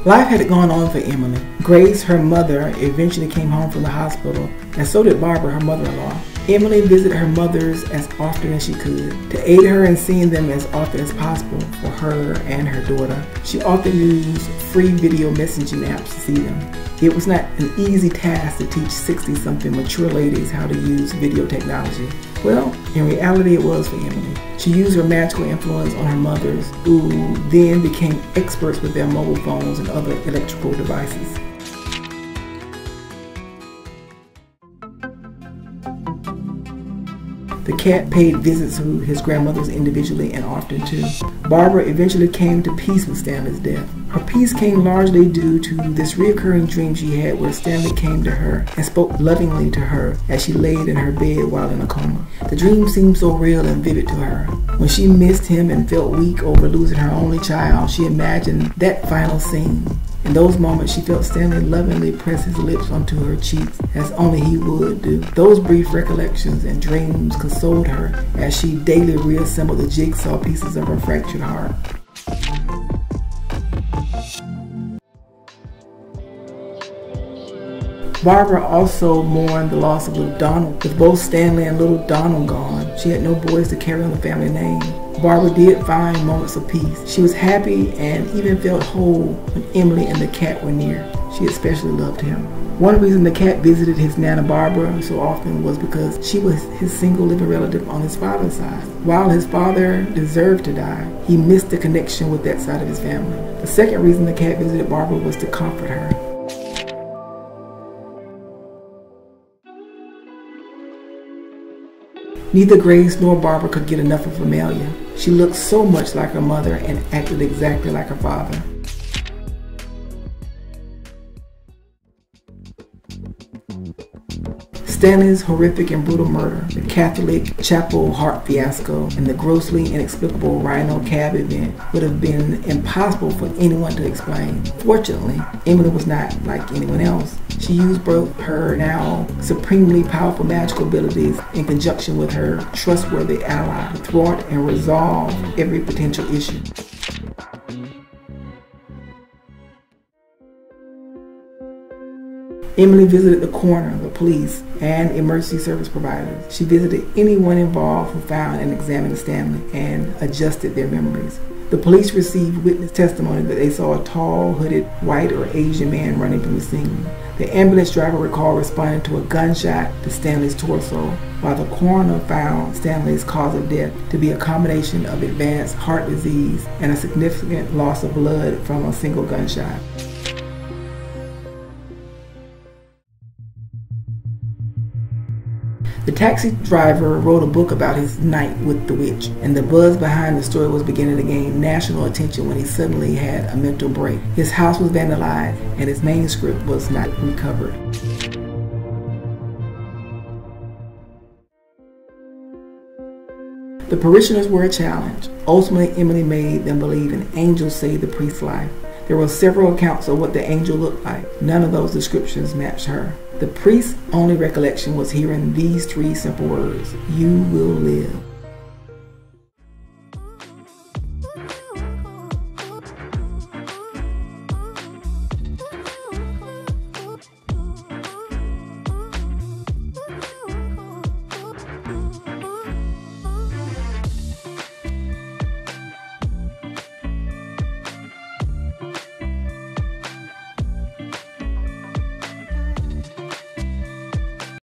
Life had gone on for Emily. Grace, her mother, eventually came home from the hospital, and so did Barbara, her mother-in-law. Emily visited her mothers as often as she could. To aid her in seeing them as often as possible for her and her daughter, she often used free video messaging apps to see them. It was not an easy task to teach 60-something mature ladies how to use video technology. Well, in reality it was for Emily. She used her magical influence on her mothers, who then became experts with their mobile phones and other electrical devices. The cat paid visits to his grandmothers individually and often too. Barbara eventually came to peace with Stanley's death. Her peace came largely due to this reoccurring dream she had where Stanley came to her and spoke lovingly to her as she laid in her bed while in a coma. The dream seemed so real and vivid to her. When she missed him and felt weak over losing her only child, she imagined that final scene. In those moments, she felt Stanley lovingly press his lips onto her cheeks, as only he would do. Those brief recollections and dreams consoled her as she daily reassembled the jigsaw pieces of her fractured heart. Barbara also mourned the loss of little Donald. With both Stanley and little Donald gone, she had no boys to carry on the family name. Barbara did find moments of peace. She was happy and even felt whole when Emily and the cat were near. She especially loved him. One reason the cat visited his Nana Barbara so often was because she was his single living relative on his father's side. While his father deserved to die, he missed the connection with that side of his family. The second reason the cat visited Barbara was to comfort her. Neither Grace nor Barbara could get enough of Amelia. She looked so much like her mother and acted exactly like her father. Stanley's horrific and brutal murder, the Catholic chapel heart fiasco, and the grossly inexplicable Rhino cab event would have been impossible for anyone to explain. Fortunately, Emily was not like anyone else. She used both her now supremely powerful magical abilities in conjunction with her trustworthy ally to thwart and resolve every potential issue. Emily visited the coroner, the police, and emergency service providers. She visited anyone involved who found and examined Stanley and adjusted their memories. The police received witness testimony that they saw a tall, hooded, white or Asian man running from the scene. The ambulance driver recalled responding to a gunshot to Stanley's torso, while the coroner found Stanley's cause of death to be a combination of advanced heart disease and a significant loss of blood from a single gunshot. The taxi driver wrote a book about his night with the witch, and the buzz behind the story was beginning to gain national attention when he suddenly had a mental break. His house was vandalized, and his manuscript was not recovered. The parishioners were a challenge. Ultimately, Emily made them believe an angel saved the priest's life. There were several accounts of what the angel looked like. None of those descriptions matched her. The priest's only recollection was hearing these three simple words: "You will live."